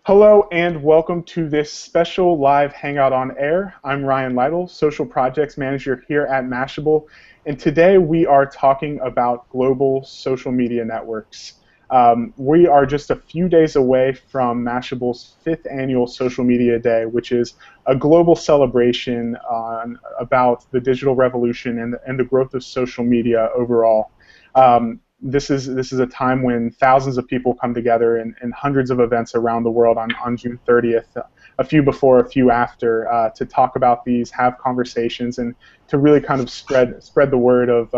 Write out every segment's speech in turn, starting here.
Hello and welcome to this special live Hangout on Air. I'm Ryan Lytle, Social Projects Manager here at Mashable, and today we are talking about global social media networks. We are just a few days away from Mashable's 5th annual Social Media Day, which is a global celebration about the digital revolution and the growth of social media overall. This is a time when thousands of people come together in hundreds of events around the world on June 30th, a few before, a few after, to talk about these, have conversations, and to really kind of spread the word of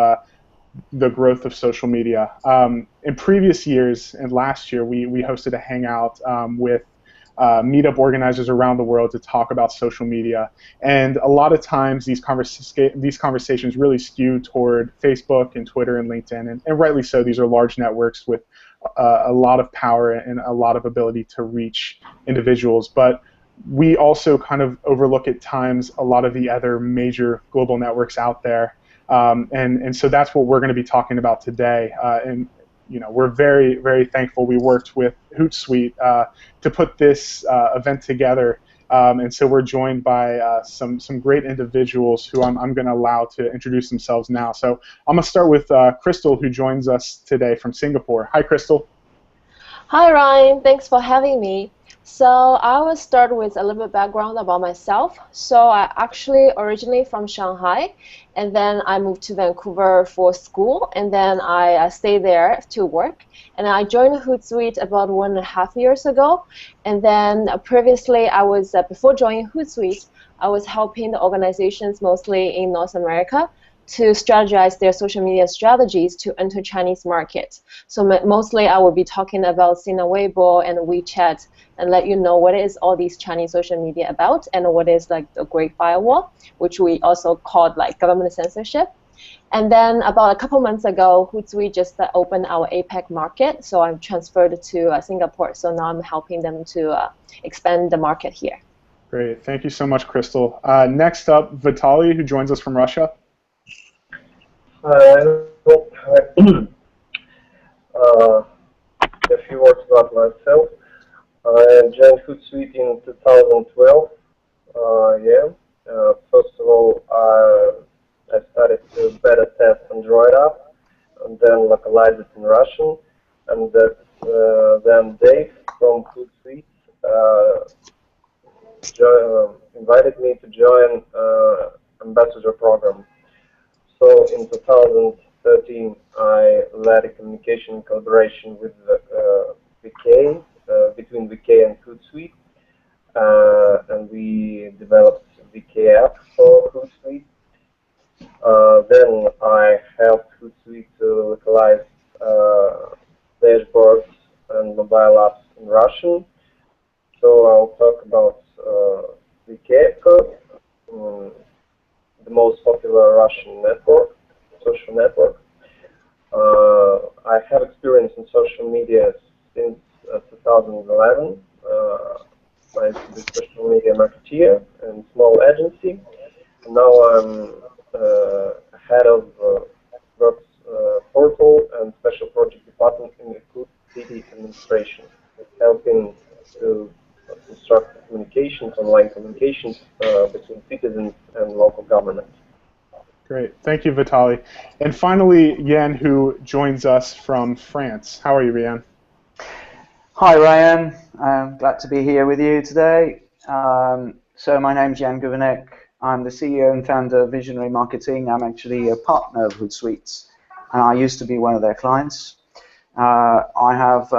the growth of social media. In previous years, and last year, we hosted a hangout with meetup organizers around the world to talk about social media. And a lot of times these conversations really skew toward Facebook and Twitter and LinkedIn, and rightly so. These are large networks with a lot of power and a lot of ability to reach individuals. But we also kind of overlook at times a lot of the other major global networks out there. And so that's what we're going to be talking about today. And we're very, very thankful we worked with Hootsuite to put this event together. And so we're joined by some great individuals who I'm going to allow to introduce themselves now. So I'm going to start with Crystal, who joins us today from Singapore. Hi, Crystal. Hi, Ryan. Thanks for having me. So I will start with a little bit background about myself. So I actually originally from Shanghai, and then I moved to Vancouver for school, and then I stayed there to work. And I joined Hootsuite about 1.5 years ago. And then previously, before joining Hootsuite, I was helping the organizations mostly in North America to strategize their social media strategies to enter Chinese market. So mostly I will be talking about Sina Weibo and WeChat and let you know what is all these Chinese social media about and what is like the Great Firewall, which we also called like government censorship. And then about a couple months ago, Hootsuite just opened our APAC market, so I'm transferred to Singapore. So now I'm helping them to expand the market here. Great. Thank you so much, Crystal. Next up, Vitaly, who joins us from Russia. A few words about myself. I joined Hootsuite in 2012. First of all, I started to beta test Android app and then localize it in Russian. And then Dave from Hootsuite invited me to join ambassador program. So in 2013, I led a communication collaboration with VK, between VK and Hootsuite, and we developed VK app for Hootsuite. Then I helped Hootsuite to localize dashboards and mobile apps in Russian. So I'll talk about VK code. The most popular Russian network, social network. I have experience in social media since 2011. I used to be social media marketeer and small agency. Now I'm head of Works portal and special project department in the Good City administration, helping to construct communications, online communications between citizens and local government. Great. Thank you, Vitaly. And finally, Yan, who joins us from France. How are you, Yan? Hi, Ryan. I'm glad to be here with you today. So my name's Jan Guvenek. I'm the CEO and founder of Visionary Marketing. I'm actually a partner of Hootsuite, and I used to be one of their clients. I have,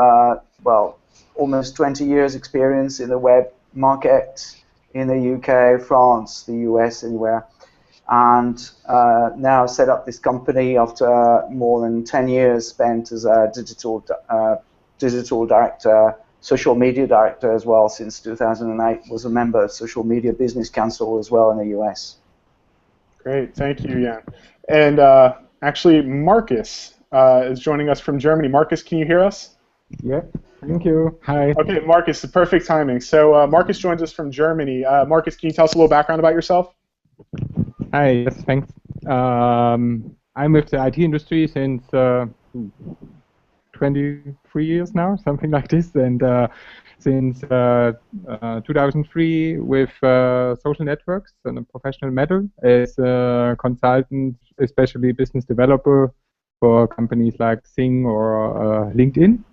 almost 20 years experience in the web market in the UK, France, the US, anywhere. And now set up this company after more than 10 years spent as a digital director, social media director as well since 2008, was a member of Social Media Business Council as well in the US. Great, thank you, Yan. And actually, Marcus is joining us from Germany. Marcus, can you hear us? Yeah, thank you. Hi. Okay, Marcus, the perfect timing. So Marcus joins us from Germany. Marcus, can you tell us a little background about yourself? Hi, yes, thanks. I'm with the IT industry since 23 years now, something like this. And since 2003 with social networks on a professional matter as a consultant, especially business developer for companies like Xing or LinkedIn.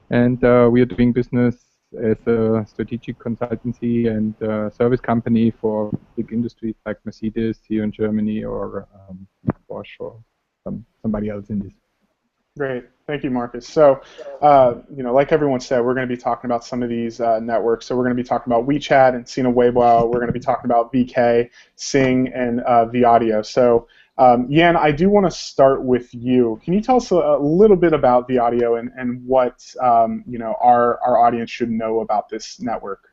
And we are doing business as a strategic consultancy and service company for big industries like Mercedes here in Germany or Bosch or somebody else in this. Great, thank you, Marcus. So, like everyone said, we're going to be talking about some of these networks. So we're going to be talking about WeChat and Sina Weibo. We're going to be talking about VK, Sing, and Viadio. So, Yan, I do want to start with you. Can you tell us a little bit about Viadio and what our audience should know about this network?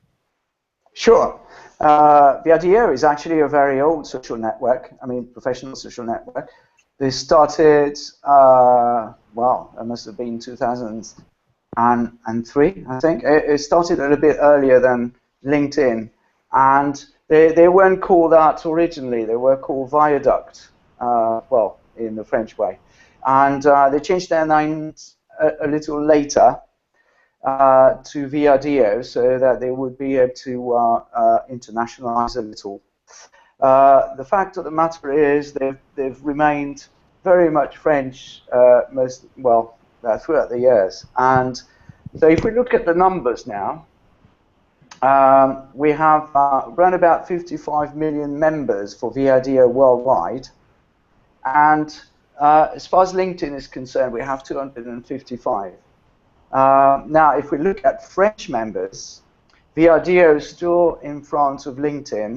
Sure. Viadio is actually a very old social network. I mean, professional social network. They started, well, it must have been 2003, I think. It started a little bit earlier than LinkedIn. And they weren't called that originally. They were called Viaduct, well, in the French way. And they changed their names a little later to Viadio so that they would be able to internationalize a little. The fact of the matter is they've remained very much French throughout the years. And so if we look at the numbers now, we have around about 55 million members for Viadio worldwide. And as far as LinkedIn is concerned, we have 255. Now, if we look at French members, Viadio is still in front of LinkedIn,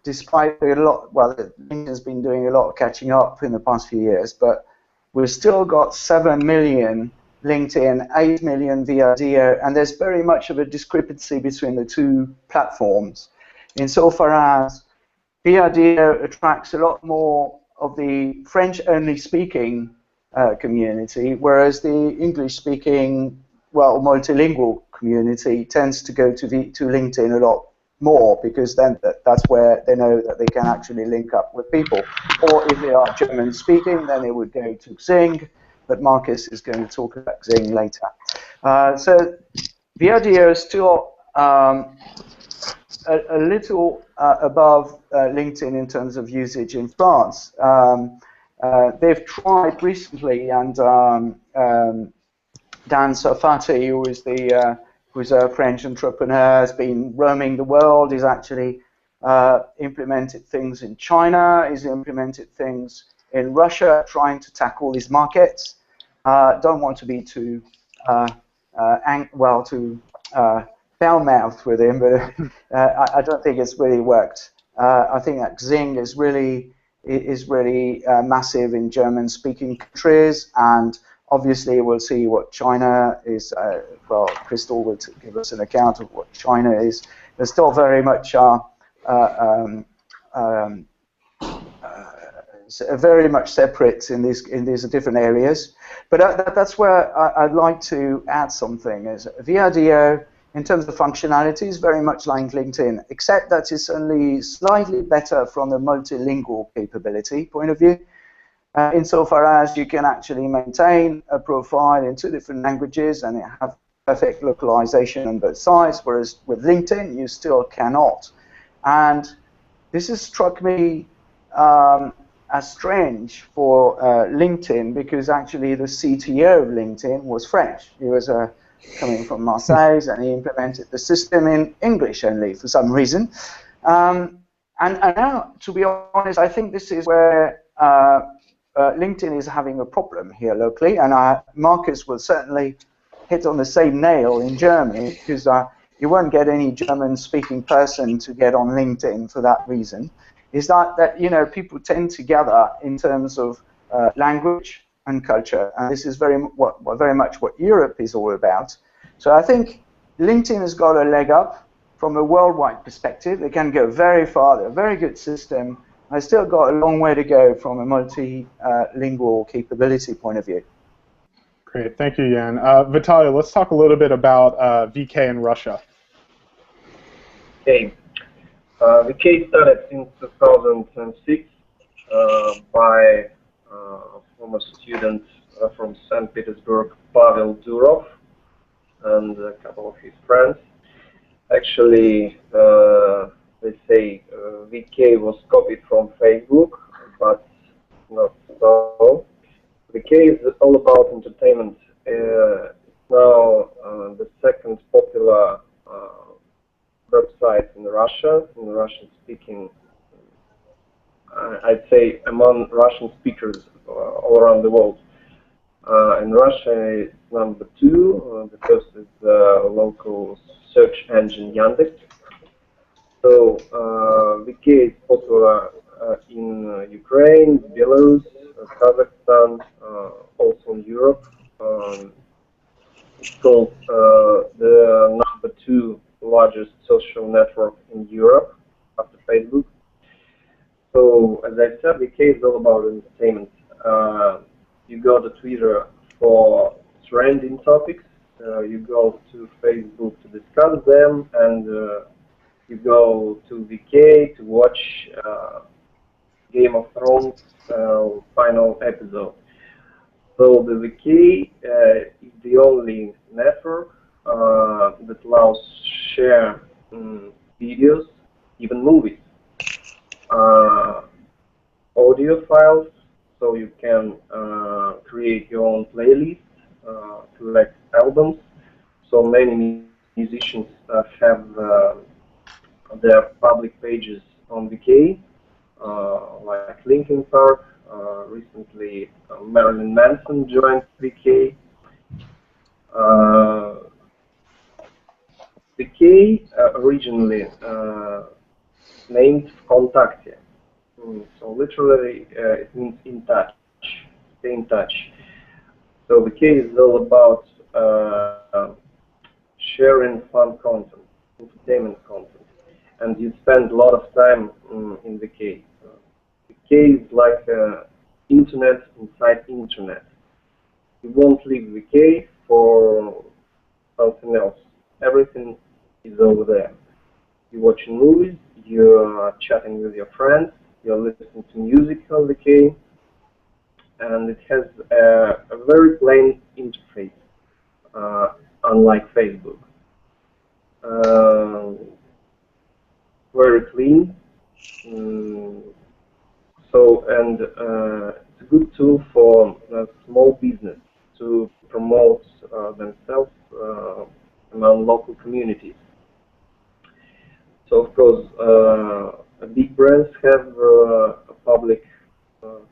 despite LinkedIn's been doing a lot of catching up in the past few years, but we've still got 7 million LinkedIn, 8 million Viadio, and there's very much of a discrepancy between the two platforms, insofar as Viadio attracts a lot more of the French-only speaking community, whereas the English-speaking, multilingual community tends to go to LinkedIn a lot more, because then that's where they know that they can actually link up with people. Or if they are German speaking, then they would go to Xing, but Marcus is going to talk about Xing later. So Viadio is still a little above LinkedIn in terms of usage in France. They've tried recently, and Dan Sarfati, who's a French entrepreneur, has been roaming the world. He's actually implemented things in China. He's implemented things in Russia, trying to tackle these markets. Don't want to be too foul-mouthed with him, but I don't think it's really worked. I think that Xing is really massive in German-speaking countries, and obviously, we'll see what China is. Crystal will give us an account of what China is. They're still very much very much separate in these different areas. But that's where I'd like to add something. Is Viadio, in terms of functionality, is very much like LinkedIn, except that it's only slightly better from the multilingual capability point of view. Insofar as you can actually maintain a profile in 2 different languages and have perfect localization on both sides, whereas with LinkedIn you still cannot. And this has struck me as strange for LinkedIn, because actually the CTO of LinkedIn was French. He was coming from Marseille, and he implemented the system in English only for some reason. And now, to be honest, I think this is where LinkedIn is having a problem here locally, and Marcus will certainly hit on the same nail in Germany, because you won't get any German-speaking person to get on LinkedIn for that reason. Is that people tend to gather in terms of language and culture, and this is very much what Europe is all about. So I think LinkedIn has got a leg up from a worldwide perspective. They can go very far. They're a very good system. I still got a long way to go from a multilingual capability point of view. Great, thank you, Yan. Vitaly, let's talk a little bit about VK in Russia. Okay. VK started in 2006 by a former student from St. Petersburg, Pavel Durov, and a couple of his friends. Actually, they say VK was copied from Facebook, but not so. VK is all about entertainment. It's now the second popular website in Russia, in Russian-speaking. I'd say among Russian speakers all around the world. In Russia, it's number 2. The first is local search engine Yandex. So VK is popular in Ukraine, Belarus, Kazakhstan, also in Europe. It's called the number 2 largest social network in Europe after Facebook. So, as I said, VK is all about entertainment. You go to Twitter for trending topics, you go to Facebook to discuss them, and you go to VK to watch Game of Thrones final episode. So the VK is the only network that allows share videos, even movies, audio files, so you can create your own playlist, select albums. So many musicians have their public pages on VK, like Linkin Park. Recently, Marilyn Manson joined VK. VK originally named Kontakte. So literally, it means in touch, stay in touch. So VK is all about sharing fun content, entertainment content, and you spend a lot of time in VK. VK is like internet inside internet. You won't leave VK for something else. Everything is over there. You're watching movies, you're chatting with your friends, you're listening to music on VK, and it has a very plain interface, unlike Facebook. Very clean. And it's a good tool for small business to promote themselves among local communities. So of course, big brands have public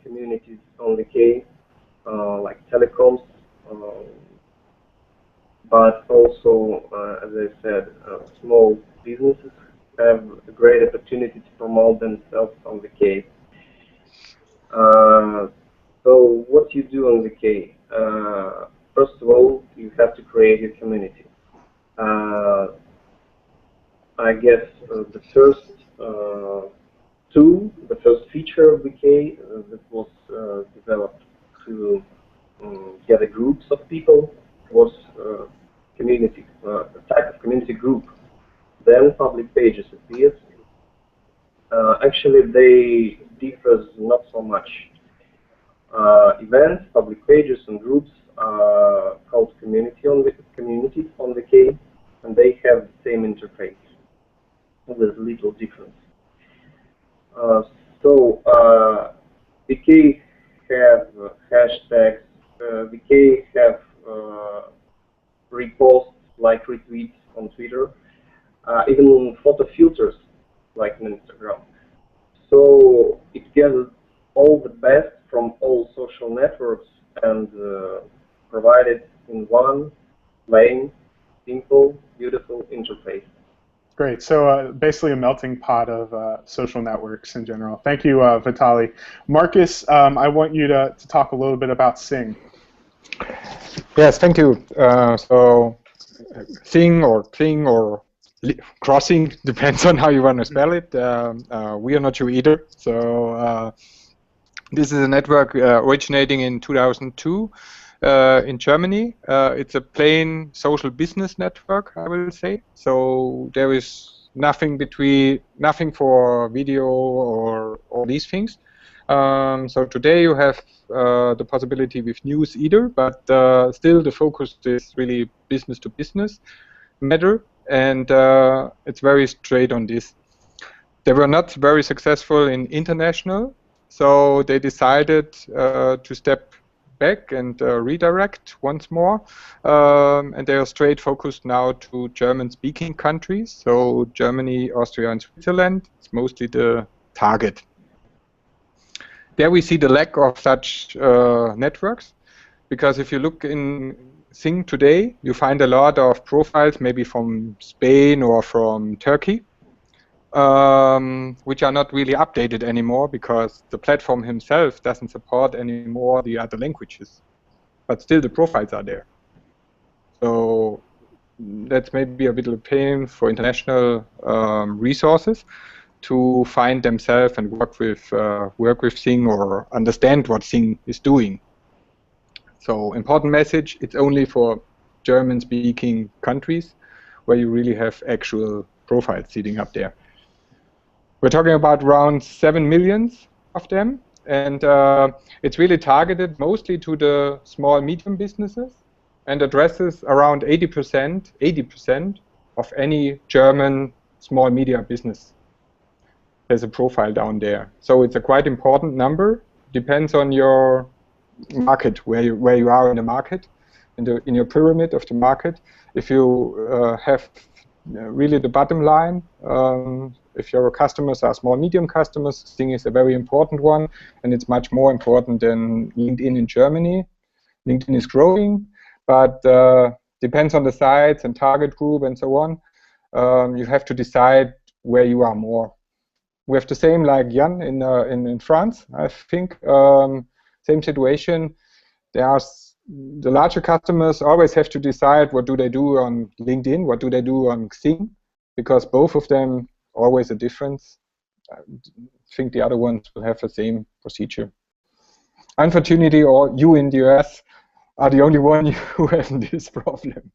communities on VK, like telecoms, but also, as I said, small businesses have a great opportunity to promote themselves on VK. So what you do on VK? First of all, you have to create your community. I guess the first tool, the first feature of VK that was developed to gather groups of people was community, a type of community group. Then public pages appeared. Actually, they differ not so much. Events, public pages, and groups are called communities on VK, and they have the same interface. There's little difference. So VK have hashtags. VK have reposts, like retweets on Twitter, even photo filters like on Instagram. So it gathers all the best from all social networks and provided in one plain, simple, beautiful interface. Great. So basically a melting pot of social networks in general. Thank you, Vitaly. Marcus, I want you to talk a little bit about Sing. Yes, thank you. So Sing or Kling or Crossing, depends on how you want to spell it. We are not sure either. So this is a network originating in 2002 in Germany. It's a plain social business network, I will say. So there is nothing for video or all these things. So today you have the possibility with news either, but still the focus is really business to business matter, and it's very straight on this. They were not very successful in international, so they decided to step back and redirect once more, and they are straight focused now to German-speaking countries, so Germany, Austria, and Switzerland. It's mostly the target. There we see the lack of such networks, because if you look in Sing today, you find a lot of profiles, maybe from Spain or from Turkey, which are not really updated anymore because the platform himself doesn't support anymore the other languages. But still the profiles are there. So that's maybe a bit of a pain for international resources to find themselves and work with Sing or understand what Sing is doing. So important message, it's only for German-speaking countries where you really have actual profiles sitting up there. We're talking about around 7 million of them, and it's really targeted mostly to the small medium businesses and addresses around 80% of any German small media business. There's a profile down there. So it's a quite important number. Depends on your market, where you are in the market, in your pyramid of the market. If you have really the bottom line, if your customers are small medium customers, Sing is a very important one, and it's much more important than LinkedIn in Germany. LinkedIn is growing, but depends on the sites and target group and so on. You have to decide where you are more. We have the same like Jan in France, I think. Same situation. The larger customers always have to decide what do they do on LinkedIn, what do they do on Xing, because both of them always a difference. I think the other ones will have the same procedure. Unfortunately, you in the US are the only one who has this problem.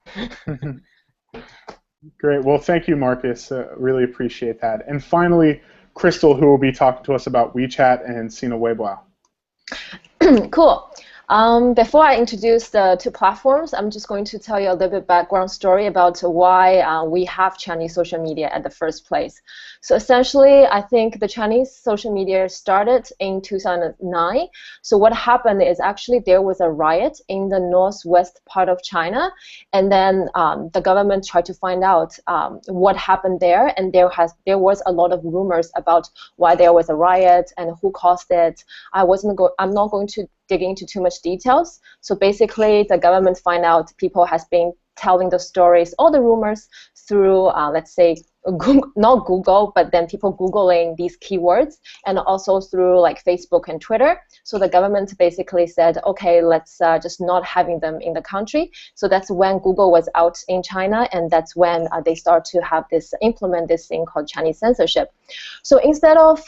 Great. Well, thank you, Marcus. Really appreciate that. And finally, Crystal, who will be talking to us about WeChat and Sina Weibo. Cool. Before I introduce the two platforms, I'm just going to tell you a little bit background story about why we have Chinese social media at the first place. So essentially, I think the Chinese social media started in 2009. So what happened is actually there was a riot in the northwest part of China, and then the government tried to find out what happened there, and there was a lot of rumors about why there was a riot and who caused it. I'm not going to dig into too much details. So basically, the government find out people has been telling the stories, all the rumors through, let's say, not Google, but then people Googling these keywords, and also through like Facebook and Twitter. So the government basically said, okay, let's just not having them in the country. So that's when Google was out in China, and that's when they start to have implement this thing called Chinese censorship. So instead of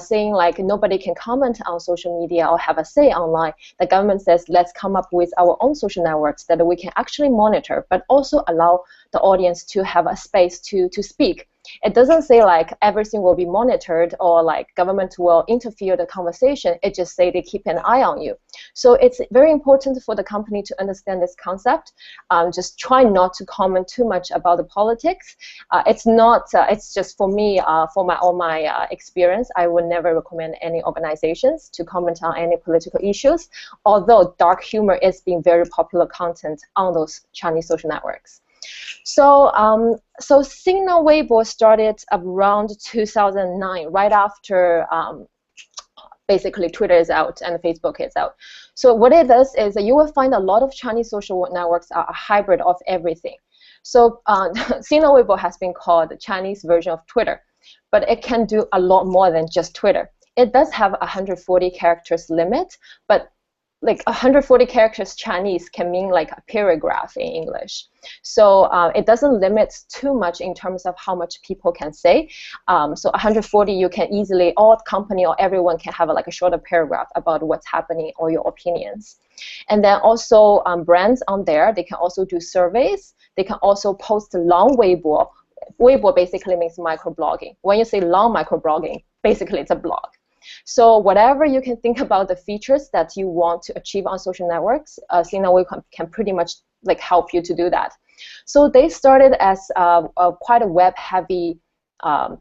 saying like nobody can comment on social media or have a say online, the government says let's come up with our own social networks that we can actually monitor, but also allow the audience to have a space to speak. It doesn't say like everything will be monitored or like government will interfere the conversation. It just say they keep an eye on you. So it's very important for the company to understand this concept. Just try not to comment too much about the politics. It's not. It's just for me. For all my experience, I would never recommend any organizations to comment on any political issues. Although dark humor is being very popular content on those Chinese social networks. So, Sina Weibo started around 2009, right after basically Twitter is out and Facebook is out. So what it does is you will find a lot of Chinese social networks are a hybrid of everything. So Sina Weibo has been called the Chinese version of Twitter, but it can do a lot more than just Twitter. It does have a 140 characters limit, but like 140 characters Chinese can mean like a paragraph in English. So it doesn't limit too much in terms of how much people can say. So 140, you can easily, all company or everyone can have like a shorter paragraph about what's happening or your opinions. And then also brands on there, they can also do surveys. They can also post long Weibo. Weibo basically means microblogging. When you say long microblogging, basically it's a blog. So whatever you can think about the features that you want to achieve on social networks, Signal Weibo can pretty much like help you to do that. So they started as quite a web-heavy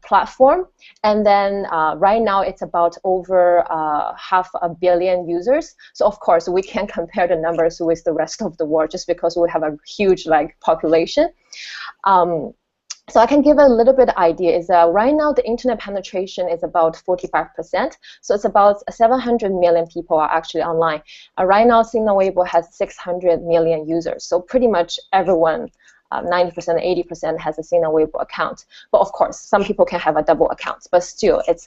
platform, and then right now it's about over 500 million users. So of course we can't compare the numbers with the rest of the world just because we have a huge like population. So I can give a little bit of idea is right now the internet penetration is about 45%. So it's about 700 million people are actually online. Right now Signal Weibo has 600 million users. So pretty much everyone, 90%, 80% has a Signal Weibo account. But of course, some people can have a double account. But still, it's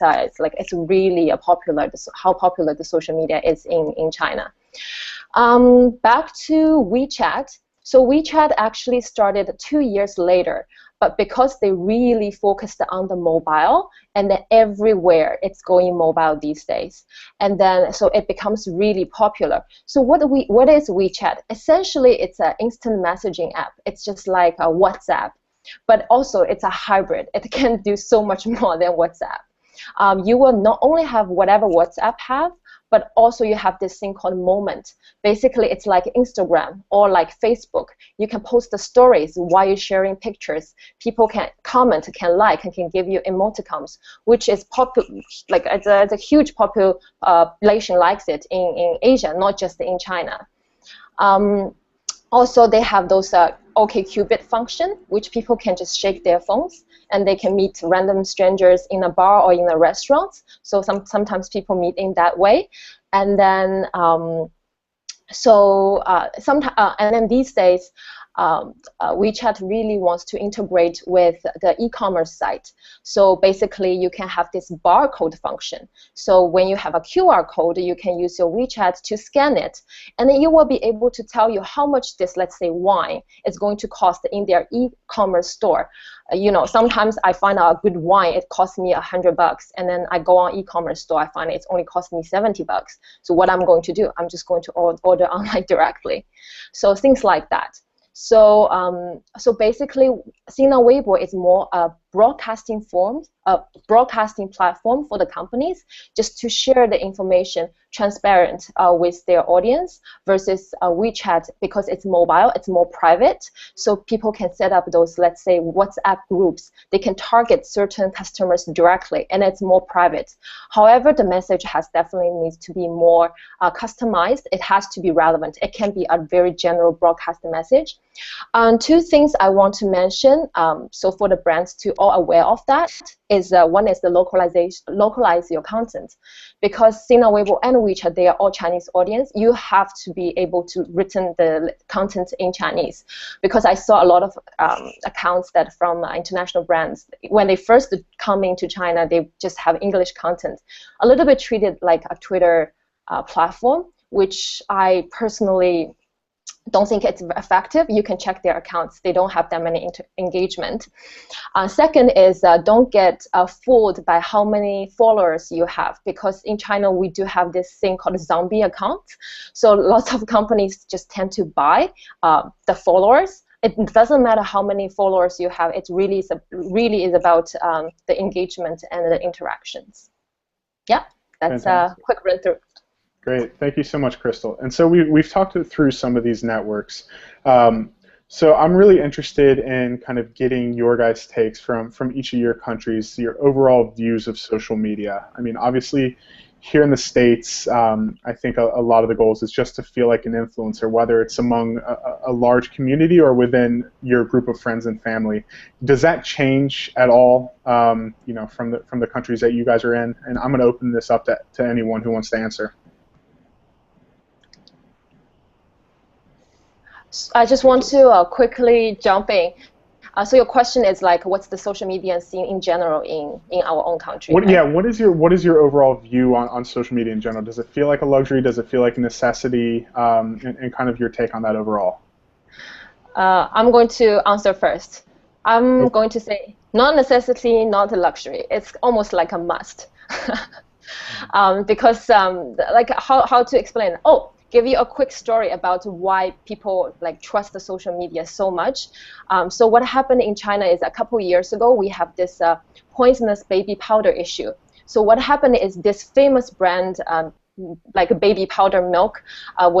really a popular, how popular the social media is in China. Back to WeChat. So WeChat actually started 2 years later, but because they really focused on the mobile, and then everywhere it's going mobile these days, and then so it becomes really popular. So what is WeChat? Essentially, it's an instant messaging app. It's just like a WhatsApp, but also it's a hybrid. It can do so much more than WhatsApp. You will not only have whatever WhatsApp have, but also you have this thing called Moment. Basically, it's like Instagram or like Facebook. You can post the stories while you're sharing pictures. People can comment, can like, and can give you emoticons, which is popular. Like it's a huge population likes it in Asia, not just in China. Also, they have those OkCupid function, which people can just shake their phones and they can meet random strangers in a bar or in a restaurant. So sometimes people meet in that way. And then and then these days, WeChat really wants to integrate with the e-commerce site. So basically, you can have this barcode function. So when you have a QR code, you can use your WeChat to scan it, and then you will be able to tell you how much this, let's say, wine is going to cost in their e-commerce store. You know, sometimes I find out a good wine, it costs me $100, and then I go on e-commerce store, I find it's only cost me $70. So what I'm going to do, I'm just going to order online directly. So things like that. So so basically, Signal Weibo is more a broadcasting platform for the companies, just to share the information transparent with their audience, versus WeChat, because it's mobile, it's more private, so people can set up those, let's say, WhatsApp groups. They can target certain customers directly, and it's more private. However, the message definitely needs to be more customized. It has to be relevant. It can be a very general broadcast message. Two things I want to mention, so for the brands to all aware of that, is one is the localize your content, because Signal Weibo and WeChat, they are all Chinese audience. You have to be able to written the content in Chinese, because I saw a lot of accounts that from international brands, when they first come into China, they just have English content, a little bit treated like a Twitter platform, which I personally don't think it's effective. You can check their accounts. They don't have that many engagement. Second is don't get fooled by how many followers you have, because in China we do have this thing called zombie account. So lots of companies just tend to buy the followers. It doesn't matter how many followers you have. It really is about the engagement and the interactions. Yeah, that's a quick run through. Great, thank you so much, Crystal. And so we've talked through some of these networks. So I'm really interested in kind of getting your guys' takes from each of your countries, your overall views of social media. I mean, obviously, here in the States, I think a lot of the goals is just to feel like an influencer, whether it's among a large community or within your group of friends and family. Does that change at all, you know, from the countries that you guys are in? And I'm going to open this up to anyone who wants to answer. I just want to quickly jump in. So your question is like, what's the social media scene in general in our own country? Right? Yeah, what is your overall view on social media in general? Does it feel like a luxury? Does it feel like a necessity? And kind of your take on that overall. I'm going to answer first. I'm going to say not necessity, not a luxury. It's almost like a must. Because like how to explain? Oh, give you a quick story about why people like trust the social media so much. So what happened in China is a couple years ago, we have this poisonous baby powder issue. So what happened is this famous brand, like a baby powder milk,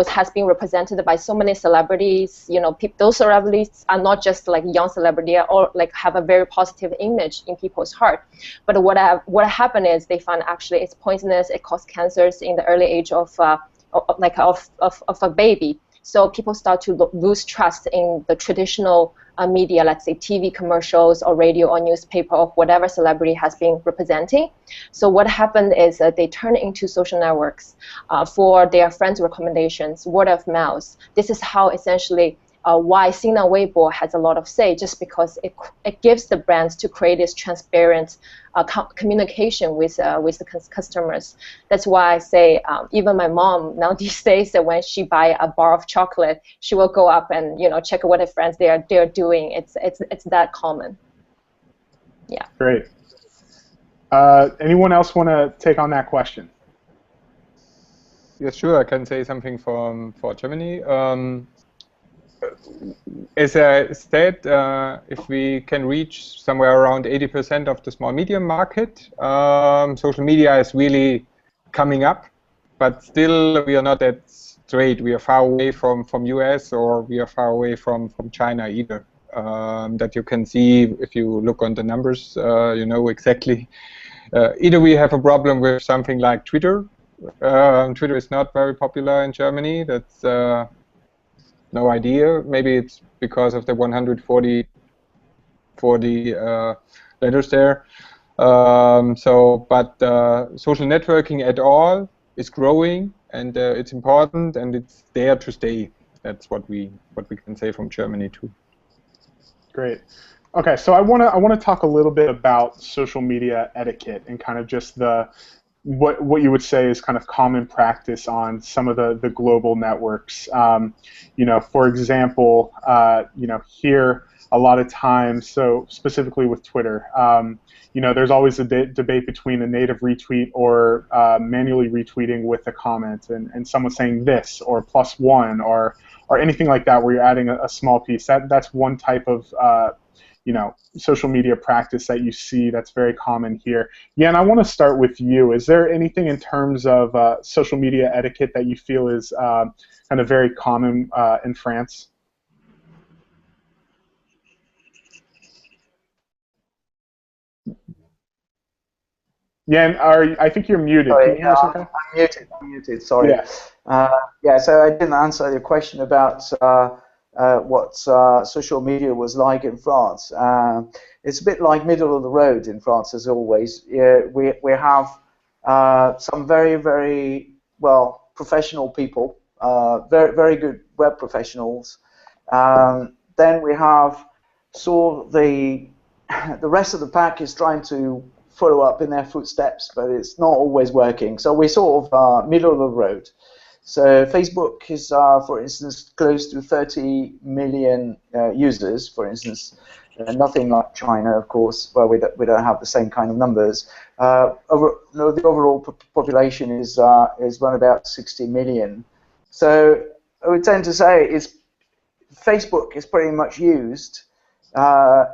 has been represented by so many celebrities. You know, those celebrities are not just like young celebrity, or like have a very positive image in people's heart. But what happened is they found actually it's poisonous. It causes cancers in the early age of a baby. So people start to lose trust in the traditional media, let's say TV commercials or radio or newspaper or whatever celebrity has been representing. So what happened is they turn into social networks for their friends' recommendations, word of mouth. This is how essentially why Sina Weibo has a lot of say, just because it gives the brands to create this transparent communication with the customers. That's why I say even my mom now these days, that when she buy a bar of chocolate, she will go up and check what her friends they're doing. It's that common. Yeah. Great. Anyone else want to take on that question? Yes, sure. I can say something for Germany. As I said, if we can reach somewhere around 80% of the small medium market, social media is really coming up, but still we are not that straight. We are far away from US, or we are far away from China either. That you can see if you look on the numbers, you know exactly. Either we have a problem with something like Twitter. Twitter is not very popular in Germany. That's no idea. Maybe it's because of the 140 letters there. But social networking at all is growing, and it's important, and it's there to stay. That's what we can say from Germany too. Great. Okay, so I want to talk a little bit about social media etiquette and kind of just what you would say is kind of common practice on some of the global networks. For example, here a lot of times, so specifically with Twitter, there's always a debate between a native retweet or manually retweeting with a comment, and someone saying this or +1 or anything like that, where you're adding a small piece. That's one type of social media practice that you see that's very common here. Yeah, and I want to start with you. Is there anything in terms of social media etiquette that you feel is kind of very common in France? Yeah, and I think you're muted. Sorry, Can you hear us okay? I'm muted, sorry. Yeah. Yeah, so I didn't answer your question about what social media was like in France. It's a bit like middle of the road in France, as always. We have some very, very, well, professional people, very, very good web professionals. Then we have the rest of the pack is trying to follow up in their footsteps, but it's not always working. So we're sort of middle of the road. So Facebook is, for instance, close to 30 million users, for instance. Nothing like China, of course, where we don't have the same kind of numbers. The overall population is around about 60 million. So I would tend to say Facebook is pretty much used.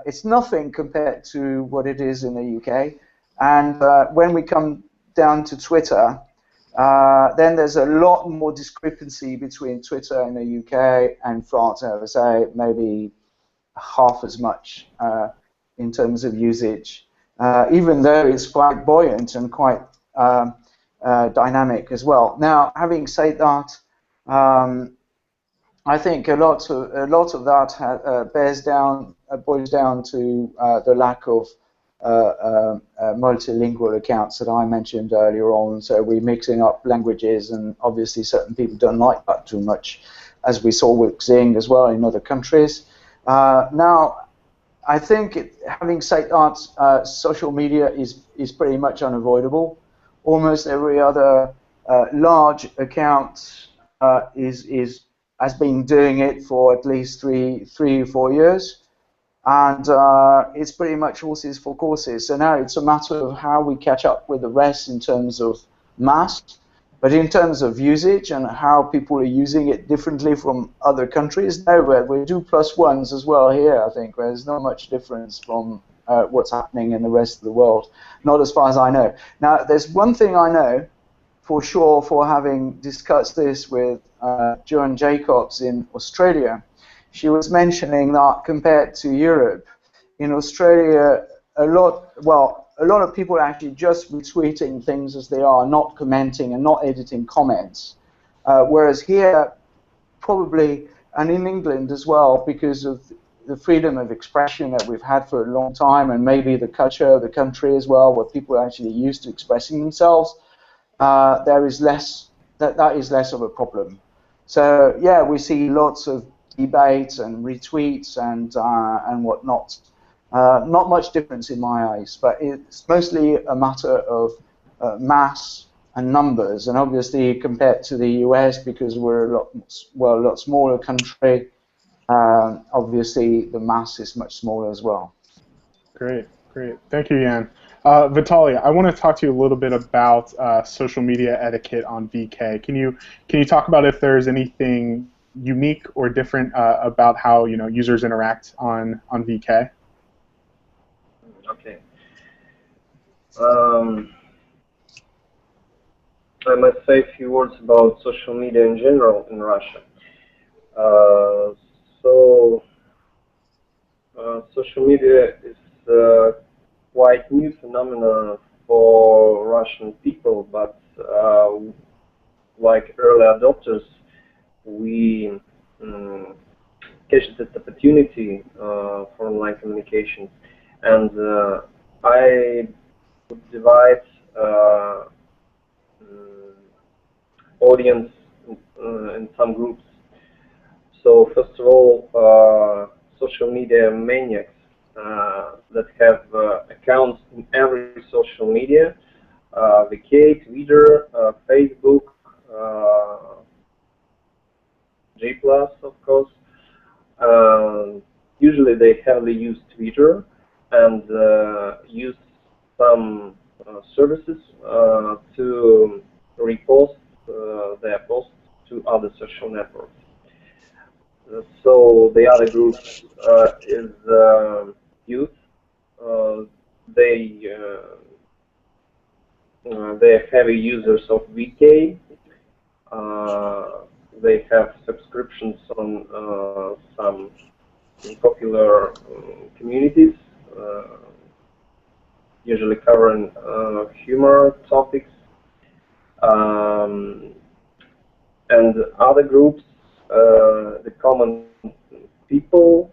It's nothing compared to what it is in the UK. And when we come down to Twitter, then there's a lot more discrepancy between Twitter in the UK and France. I would say maybe half as much in terms of usage, even though it's quite buoyant and quite dynamic as well. Now, having said that, I think a lot of that boils down to the lack of multilingual accounts that I mentioned earlier on. So we're mixing up languages, and obviously certain people don't like that too much, as we saw with Xing as well in other countries. Now, I think having said that, social media is pretty much unavoidable. Almost every other large account has been doing it for at least three or 4 years. And it's pretty much horses for courses. So now it's a matter of how we catch up with the rest in terms of mass, but in terms of usage and how people are using it differently from other countries, nowhere. We do +1s as well here, I think, where there's not much difference from what's happening in the rest of the world. Not as far as I know. Now, there's one thing I know for sure, for having discussed this with Joan Jacobs in Australia. She was mentioning that compared to Europe, in Australia, a lot of people are actually just retweeting things as they are, not commenting and not editing comments. Whereas here, probably, and in England as well, because of the freedom of expression that we've had for a long time, and maybe the culture of the country as well, where people are actually used to expressing themselves, there is less, that is less of a problem. So yeah, we see lots of debates and retweets and whatnot. Not much difference in my eyes, but it's mostly a matter of mass and numbers, and obviously compared to the US, because we're a lot smaller country, obviously the mass is much smaller as well. Great, great. Thank you, Jan. Vitaly, I want to talk to you a little bit about social media etiquette on VK. Can you talk about if there's anything unique or different about how users interact on VK? Okay. I must say a few words about social media in general in Russia. Social media is quite new phenomenon for Russian people, but like early adopters, we catch this opportunity for online communications, and I would divide audience in some groups. So first of all, social media maniacs that have accounts in every social media, VK, Twitter, Facebook, J+, of course. Usually they heavily use Twitter and use some services to repost their posts to other social networks. So the other group is youth. They're heavy users of VK. They have subscriptions on some popular communities, usually covering humor topics. And other groups, the common people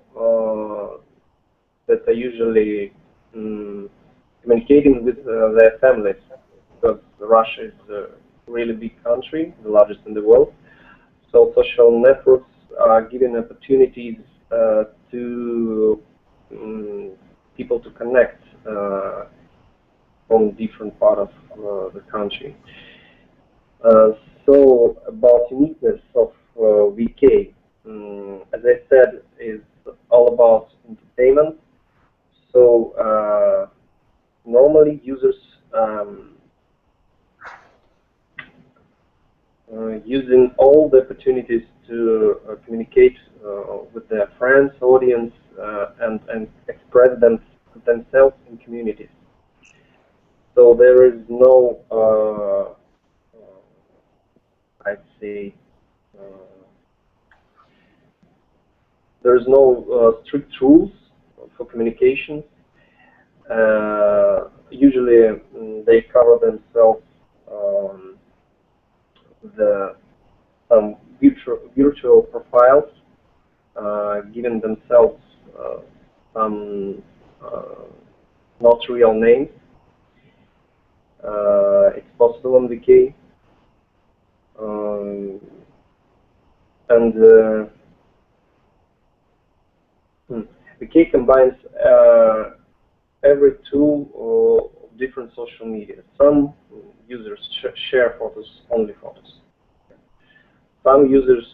that are usually communicating with their families, because Russia is a really big country, the largest in the world. So social networks are giving opportunities to people to connect from different part of the country. So about uniqueness of VK, as I said, is all about entertainment. So normally users using all the opportunities to communicate with their friends, audience, and express themselves in communities. So there is no, I'd say, there's no strict rules for communication. Usually they cover themselves some virtual profiles, giving themselves some not real names. It's possible on VK. And VK combines every tool of different social media. Some users share photos, only photos. Some users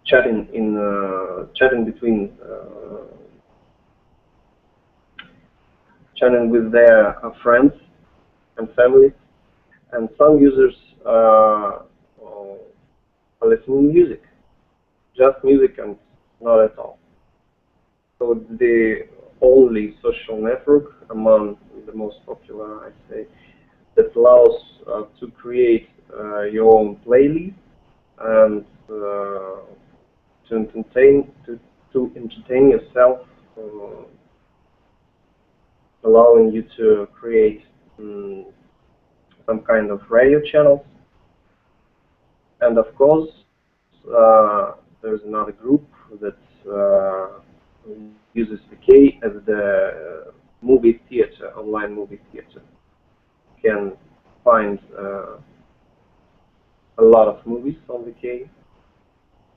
chatting with their friends and families, and some users are listening to music, just music, and not at all. So the only social network among the most popular, I say, that allows to create your own playlist and to entertain yourself, allowing you to create some kind of radio channels. And of course, there's another group that uses VK as the movie theater, online movie theater. You can find a lot of movies on VK.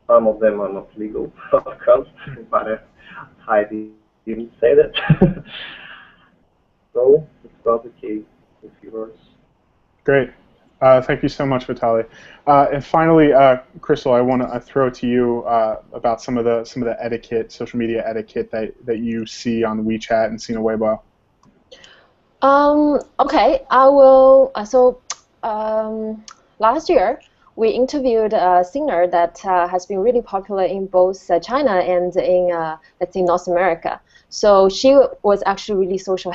Some of them are not legal, of course, but I didn't say that. So it's about VK in a few words. Great. Thank you so much, Vitali. And finally, Crystal, I want to throw it to you about some of the etiquette, social media etiquette that you see on WeChat and Sina Weibo. Okay, I will. Last year we interviewed a singer that has been really popular in both China and in let's say North America. So she was actually really social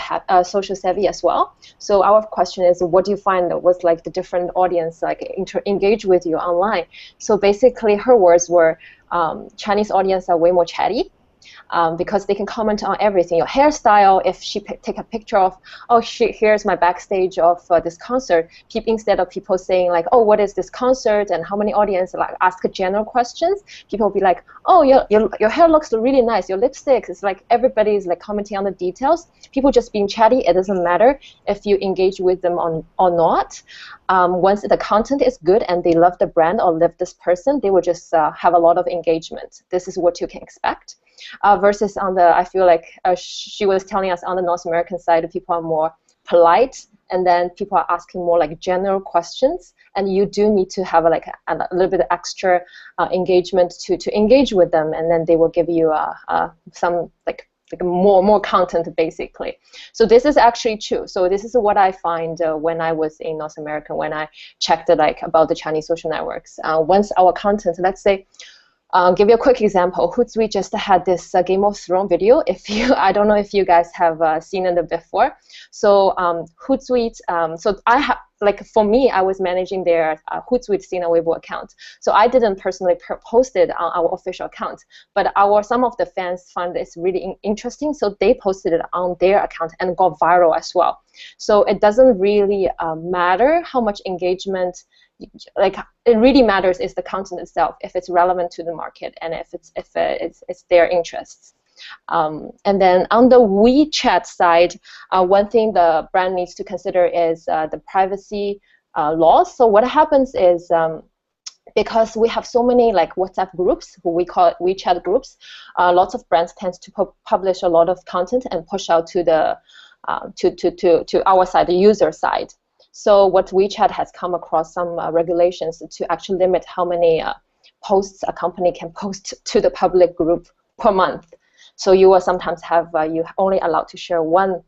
savvy as well. So our question is, what do you find was like the different audience like engage with you online? So basically, her words were, Chinese audience are way more chatty. Because they can comment on everything, your hairstyle. If she take a picture of, oh, here's my backstage of this concert, instead of people saying like, oh, what is this concert and how many audience, like ask general questions, people will be like, oh, your hair looks really nice, your lipstick. It's like everybody is like commenting on the details. People just being chatty. It doesn't matter if you engage with them or not. Once the content is good and they love the brand or love this person, they will just have a lot of engagement. This is what you can expect. Versus on the, I feel like she was telling us on the North American side, people are more polite, and then people are asking more like general questions, and you do need to have like a little bit extra engagement to engage with them, and then they will give you some like more content basically. So this is actually true. So this is what I find when I was in North America, when I checked like about the Chinese social networks. Once our content, let's say, give you a quick example. Hootsuite just had this Game of Thrones video. I don't know if you guys have seen it before. So Hootsuite. So for me, I was managing their Hootsuite Sina Weibo account. So I didn't personally post it on our official account, but some of the fans found this really interesting, so they posted it on their account and got viral as well. So it doesn't really matter how much engagement. Like it really matters is the content itself, if it's relevant to the market and if it's their interests. And then on the WeChat side, one thing the brand needs to consider is the privacy laws. So what happens is because we have so many like WhatsApp groups, who we call WeChat groups, lots of brands tend to publish a lot of content and push out to the to our side, the user side. So what WeChat has come across some regulations to actually limit how many posts a company can post to the public group per month. So you will sometimes have you only allowed to share one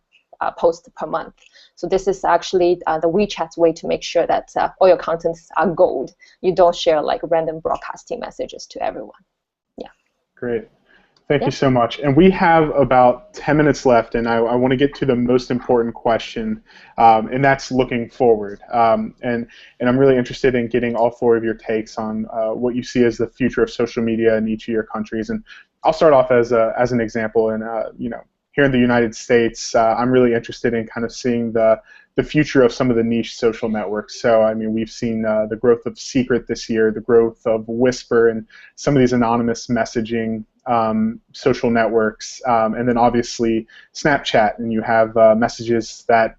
post per month. So this is actually the WeChat's way to make sure that all your contents are gold. You don't share like random broadcasting messages to everyone. Yeah. Great. Thank you so much. And we have about 10 minutes left, and I want to get to the most important question, and that's looking forward. And I'm really interested in getting all four of your takes on what you see as the future of social media in each of your countries. And I'll start off as an example. And here in the United States, I'm really interested in kind of seeing the future of some of the niche social networks. So, I mean, we've seen the growth of Secret this year, the growth of Whisper, and some of these anonymous messaging social networks, and then obviously Snapchat, and you have messages that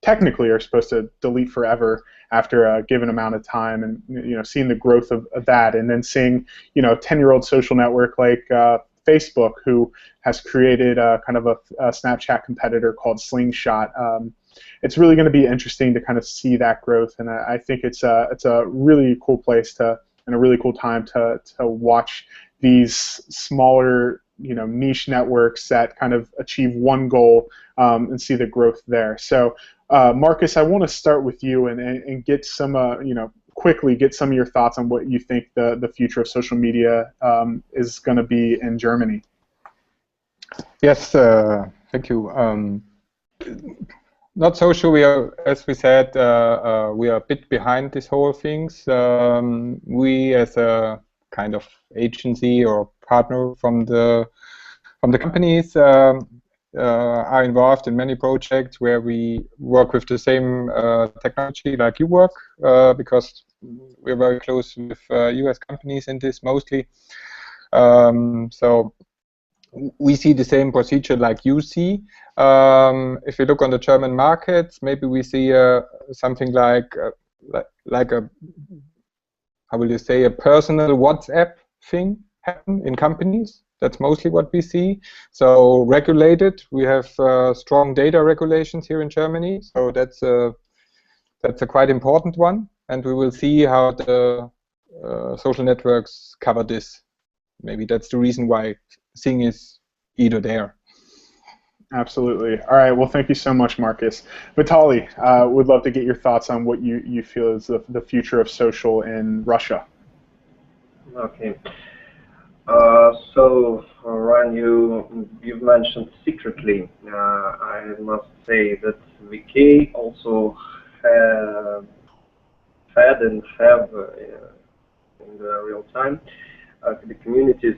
technically are supposed to delete forever after a given amount of time, and seeing the growth of that, and then seeing a 10-year-old social network like Facebook, who has created kind of a Snapchat competitor called Slingshot. It's really going to be interesting to kind of see that growth, and I think it's a really cool place and a really cool time to watch these smaller, niche networks that kind of achieve one goal and see the growth there. So, Marcus, I want to start with you and get some, quickly get some of your thoughts on what you think the future of social media is going to be in Germany. Yes, thank you. Not so sure. We are, as we said, we are a bit behind this whole things. We, as a kind of agency or partner from the companies, are involved in many projects where we work with the same technology like you work, because we're very close with US companies in this mostly. So we see the same procedure like you see. If you look on the German markets, maybe we see something like a, how will you say, a personal WhatsApp thing happen in companies. That's mostly what we see. So regulated, we have strong data regulations here in Germany. So that's a quite important one, and we will see how the social networks cover this. Maybe that's the reason why Sing is either there. Absolutely. All right. Well, thank you so much, Marcus. Vitaly, would love to get your thoughts on what you feel is the future of social in Russia. Okay. So, Ryan, you've mentioned secretly. I must say that VK also had and have in the real time the communities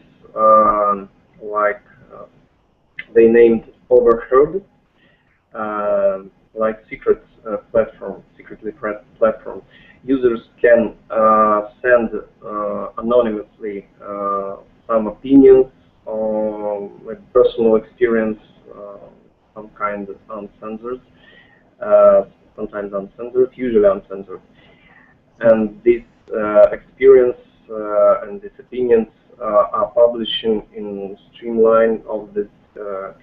like they named Overheard, like secretly platform. Users can send anonymously some opinions or like personal experience, some kind of uncensored, sometimes uncensored, usually uncensored. And this experience and these opinions are publishing in streamline of this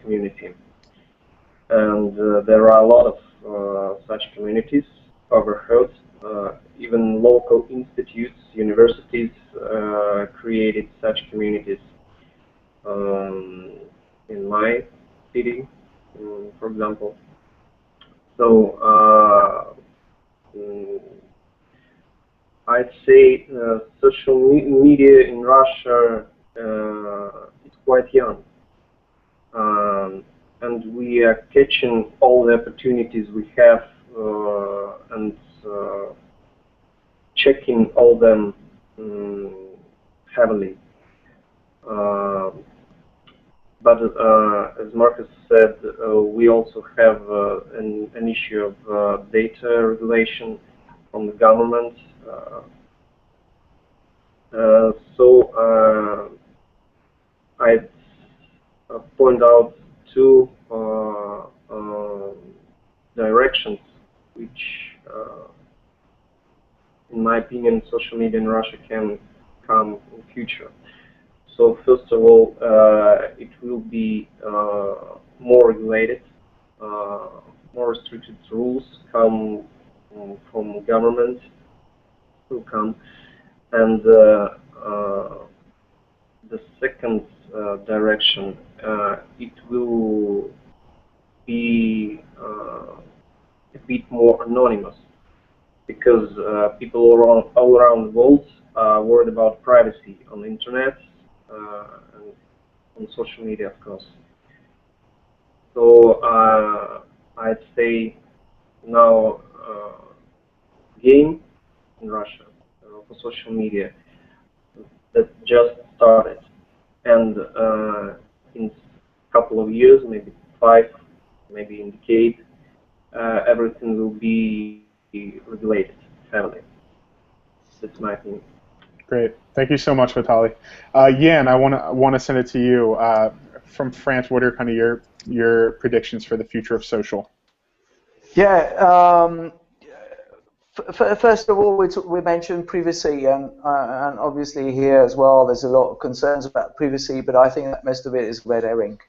community. And there are a lot of such communities overheard. Even local institutes, universities created such communities. In my city, for example. So I'd say social media in Russia is quite young. And we are catching all the opportunities we have and checking all them heavily. But as Marcus said, we also have an issue of data regulation from the government. So I'd point out two directions which, in my opinion, social media in Russia can come in future. So first of all, it will be more regulated, more restricted rules come from government will come, and the second direction, it will be a bit more anonymous, because people all around the world are worried about privacy on the internet and on social media, of course. So I'd say now game in Russia for social media that just started, and in a couple of years, maybe 5, maybe in a decade, everything will be regulated heavily. That's my opinion. Great. Thank you so much, Vitaly. Yan, I want to send it to you. From France, what are kind of your predictions for the future of social? Yeah. First of all, we mentioned privacy, and obviously here as well, there's a lot of concerns about privacy, but I think that most of it is red herring.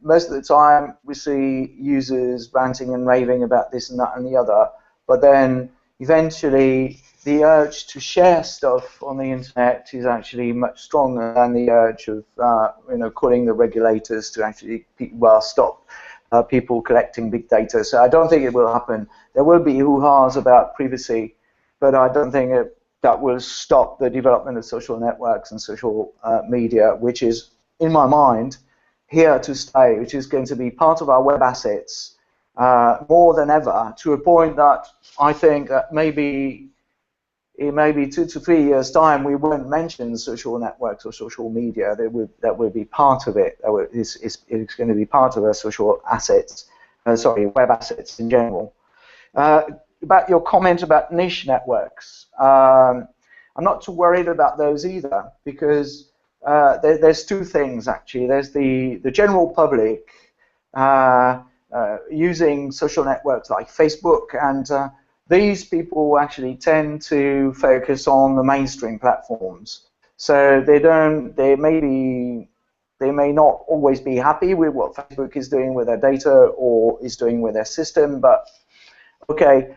Most of the time, we see users ranting and raving about this and that and the other, but then eventually the urge to share stuff on the internet is actually much stronger than the urge of calling the regulators to actually stop people collecting big data. So I don't think it will happen. There will be hoo-has about privacy, but I don't think that will stop the development of social networks and social media, which is, in my mind, here to stay, which is going to be part of our web assets more than ever, to a point that I think that maybe in maybe 2 to 3 years' time, we won't mention social networks or social media. That will be part of it. It's going to be part of our social assets, web assets in general. About your comment about niche networks, I'm not too worried about those either, because there's two things actually. There's the general public using social networks like Facebook, and these people actually tend to focus on the mainstream platforms. So they may not always be happy with what Facebook is doing with their data or is doing with their system, but okay,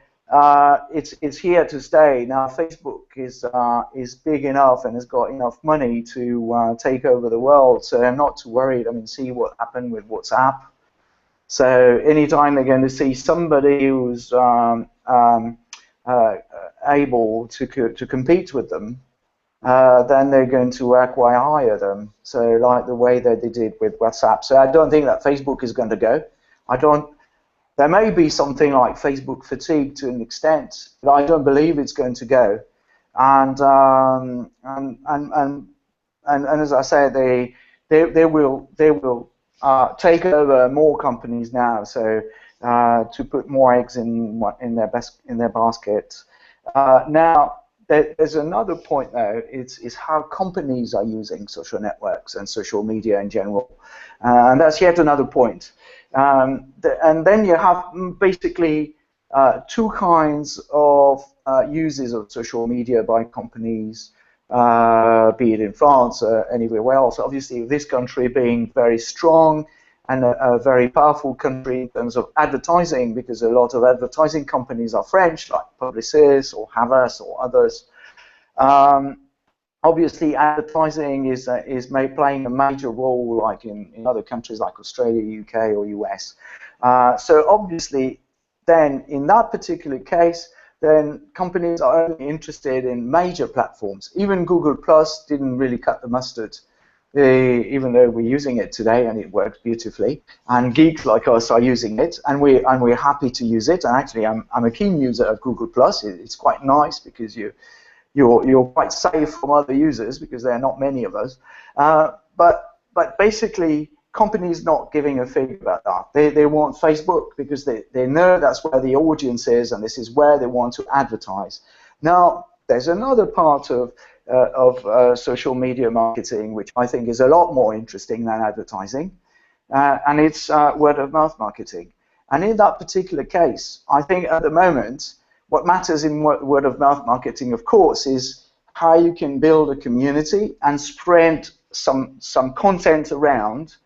it's here to stay. Now Facebook is big enough and has got enough money to take over the world, so I'm not too worried. I mean, see what happened with WhatsApp. So anytime they're going to see somebody who's able to compete with them, then they're going to acquire them. So like the way that they did with WhatsApp. So I don't think that Facebook is going to go. There may be something like Facebook fatigue to an extent, but I don't believe it's going to go. And as I said, they will take over more companies now. So to put more eggs in their basket. Now there's another point though. It's how companies are using social networks and social media in general, and that's yet another point. And then you have basically two kinds of uses of social media by companies, be it in France or anywhere else. Obviously, this country being very strong and a very powerful country in terms of advertising, because a lot of advertising companies are French, like Publicis or Havas or others. Obviously, advertising is playing a major role, like in other countries like Australia, UK, or US. So obviously, then in that particular case, then companies are only interested in major platforms. Even Google Plus didn't really cut the mustard, even though we're using it today and it works beautifully. And geeks like us are using it, and we're happy to use it. And actually, I'm a keen user of Google Plus. It's quite nice because you're quite safe from other users because there are not many of us. But basically, companies not giving a fig about that. They want Facebook because they know that's where the audience is and this is where they want to advertise. Now, there's another part of social media marketing which I think is a lot more interesting than advertising, and it's word-of-mouth marketing. And in that particular case, I think at the moment, what matters in word-of-mouth marketing, of course, is how you can build a community and spread some content around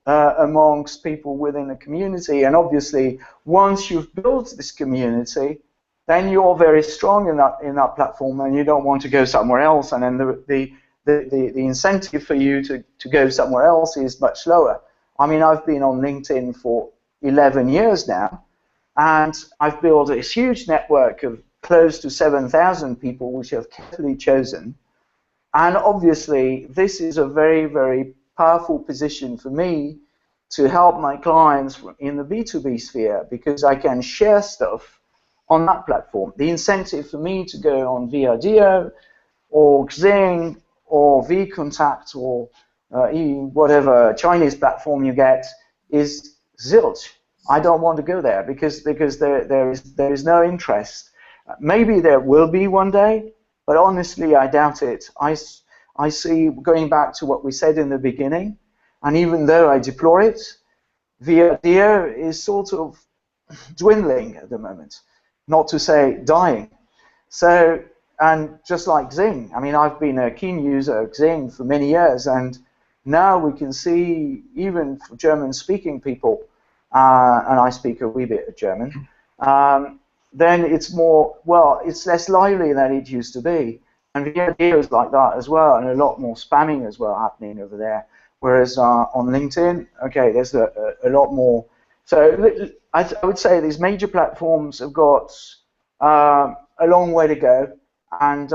amongst people within a community. And obviously, once you've built this community, then you're very strong in that platform, and you don't want to go somewhere else. And then the incentive for you to go somewhere else is much lower. I mean, I've been on LinkedIn for 11 years now, and I've built a huge network of close to 7,000 people, which I've carefully chosen. And obviously, this is a very, very powerful position for me to help my clients in the B2B sphere, because I can share stuff on that platform. The incentive for me to go on Viadio or Xing or VKontakte or whatever Chinese platform you get is zilch. I don't want to go there because there is no interest. Maybe there will be one day, but honestly, I doubt it. I see, going back to what we said in the beginning, and even though I deplore it, Viadio is sort of dwindling at the moment, not to say dying. So, and just like Xing, I mean, I've been a keen user of Xing for many years, and now we can see, even for German-speaking people, and I speak a wee bit of German, then it's more, well, it's less lively than it used to be. And Viadio is like that as well, and a lot more spamming as well happening over there. Whereas on LinkedIn, okay, there's a lot more. So I would say these major platforms have got a long way to go. And,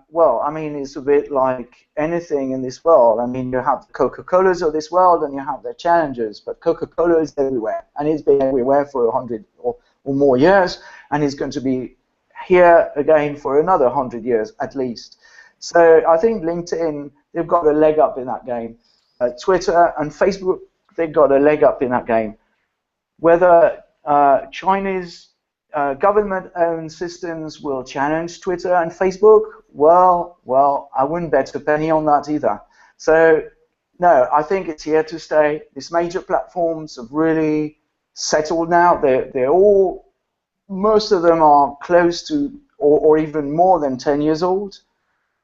well, I mean, it's a bit like anything in this world. I mean, you have the Coca-Colas of this world and you have the challengers, but Coca-Cola is everywhere. And it's been everywhere for 100 or more years, and it's going to be here again for another 100 years at least. So I think LinkedIn, they've got a leg up in that game. Twitter and Facebook, they've got a leg up in that game. Whether Chinese government-owned systems will challenge Twitter and Facebook, well, I wouldn't bet a penny on that either. So, no, I think it's here to stay. These major platforms have really settled now. They're all, most of them are close to or even more than 10 years old.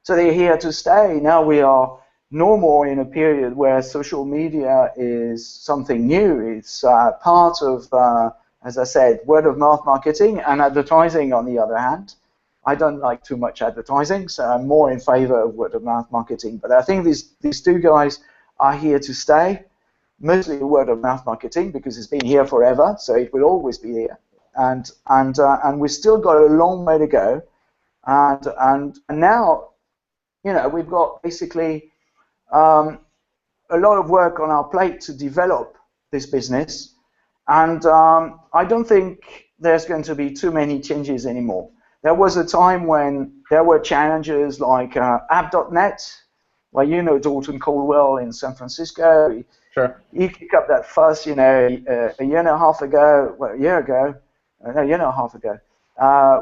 So they're here to stay. Now we are no more in a period where social media is something new. It's part of, as I said, word-of-mouth marketing and advertising on the other hand. I don't like too much advertising, so I'm more in favor of word-of-mouth marketing. But I think these two guys are here to stay, mostly word-of-mouth marketing because it's been here forever, so it will always be here. And we've still got a long way to go. And now, you know, we've got basically a lot of work on our plate to develop this business, and I don't think there's going to be too many changes anymore. There was a time when there were challenges like app.net, well, you know Dalton Caldwell in San Francisco. Sure. He kicked up that fuss, you know, a year and a half ago, well, a year and a half ago,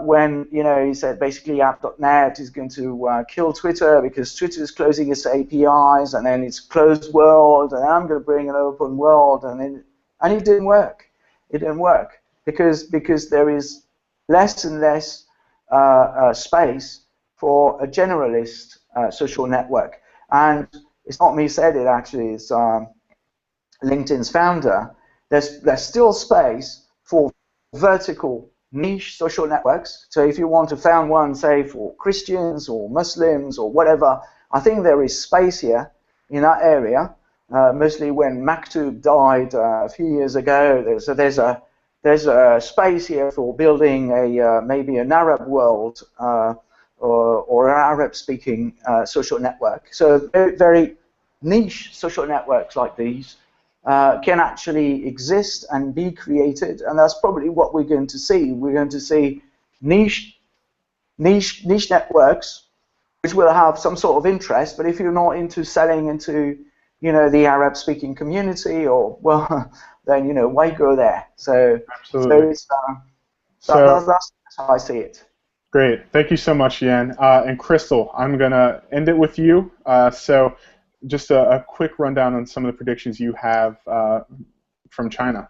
when, you know, he said basically app.net is going to kill Twitter because Twitter is closing its APIs, and then it's closed world, and I'm going to bring an open world, and it didn't work. It didn't work because there is less and less space for a generalist social network. And it's not me said it, actually, it's LinkedIn's founder. There's still space for vertical niche social networks. So if you want to found one, say, for Christians or Muslims or whatever, I think there is space here in that area. Mostly when Maktub died a few years ago, there's a space here for building a maybe an Arab world or an Arab-speaking social network. So very, very niche social networks like these can actually exist and be created, and that's probably what we're going to see. We're going to see niche networks which will have some sort of interest, but if you're not into selling into, you know, the Arab-speaking community, or, well, then, you know, why go there? So, absolutely. So that's how I see it. Great. Thank you so much, Yan. And Crystal, I'm going to end it with you. So just a quick rundown on some of the predictions you have from China.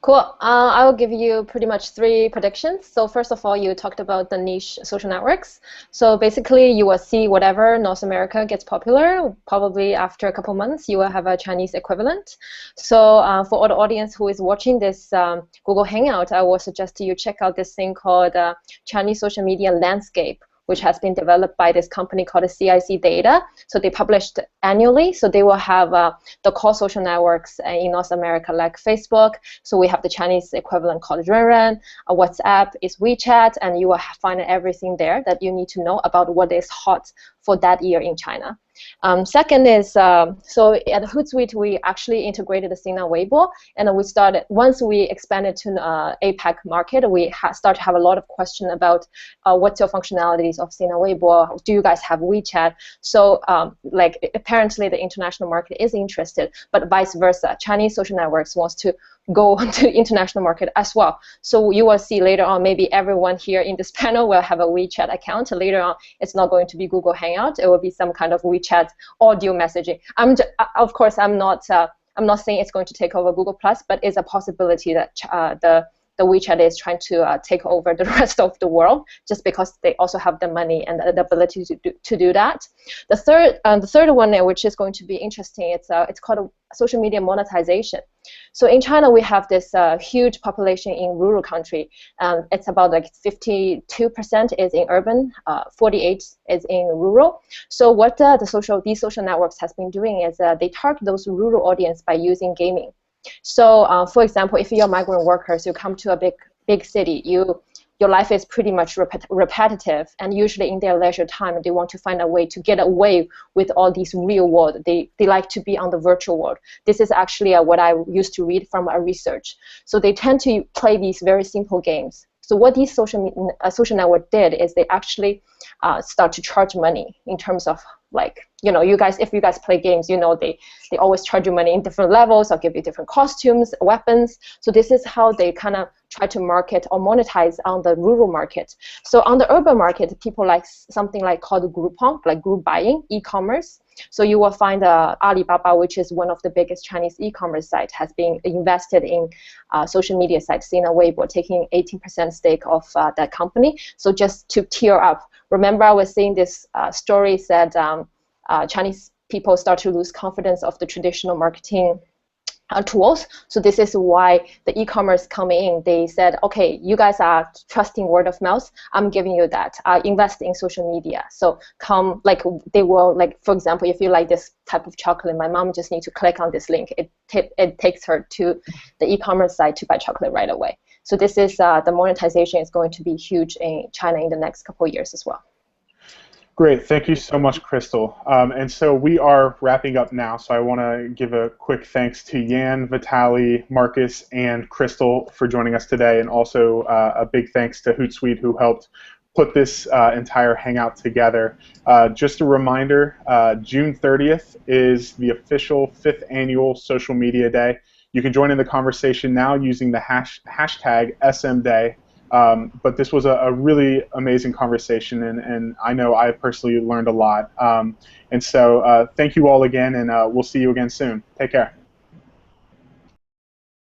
Cool. I will give you pretty much 3 predictions. So first of all, you talked about the niche social networks. So basically, you will see whatever North America gets popular, probably after a couple months, you will have a Chinese equivalent. So for all the audience who is watching this Google Hangout, I will suggest you check out this thing called Chinese Social Media Landscape, which has been developed by this company called CIC Data. So they published annually. So they will have the core social networks in North America, like Facebook. So we have the Chinese equivalent called Renren. WhatsApp is WeChat, and you will find everything there that you need to know about what is hot for that year in China. Second is, so at Hootsuite, we actually integrated the Sina Weibo, and we started, once we expanded to APAC market, we start to have a lot of question about what's your functionalities of Sina Weibo, do you guys have WeChat? So like, apparently the international market is interested, but vice versa. Chinese social networks wants to go to international market as well. So you will see later on, maybe everyone here in this panel will have a WeChat account. Later on, it's not going to be Google Hangout. It will be some kind of WeChat audio messaging. Of course, I'm not saying it's going to take over Google+, but it's a possibility that the WeChat is trying to take over the rest of the world, just because they also have the money and the ability to do that. The third one, which is going to be interesting, it's called social media monetization. So in China, we have this huge population in rural country. It's about like 52% is in urban, 48% is in rural. So what these social networks has been doing is they target those rural audience by using gaming. So for example, if you're migrant workers, you come to a big city, you your life is pretty much repetitive, and usually in their leisure time, they want to find a way to get away with all these real world. They like to be on the virtual world. This is actually what I used to read from our research. So they tend to play these very simple games. So what these social network did is they actually start to charge money in terms of, like, you guys, if you guys play games, they always charge you money in different levels or give you different costumes, weapons. So this is how they kind of try to market or monetize on the rural market. So on the urban market, people like something like called Groupon, like group buying, e-commerce. So you will find Alibaba, which is one of the biggest Chinese e-commerce site, has been invested in social media site, Sina Weibo, taking 18% stake of that company. So just to tear up, remember I was saying this story said Chinese people start to lose confidence of the traditional marketing tools. So this is why the e-commerce coming in, they said, okay, you guys are trusting word of mouth, I'm giving you that. Invest in social media. So come, like, they will, like, for example, if you like this type of chocolate, my mom just needs to click on this link. It takes her to the e-commerce site to buy chocolate right away. So this is, the monetization is going to be huge in China in the next couple of years as well. Great, thank you so much, Crystal. And so we are wrapping up now, so I want to give a quick thanks to Yan, Vitaly, Marcus, and Crystal for joining us today, and also a big thanks to Hootsuite, who helped put this entire hangout together. Just a reminder, June 30th is the official 5th annual Social Media Day. You can join in the conversation now using the hashtag SMDay. But this was a really amazing conversation, and I know I personally learned a lot. And so thank you all again, and we'll see you again soon. Take care.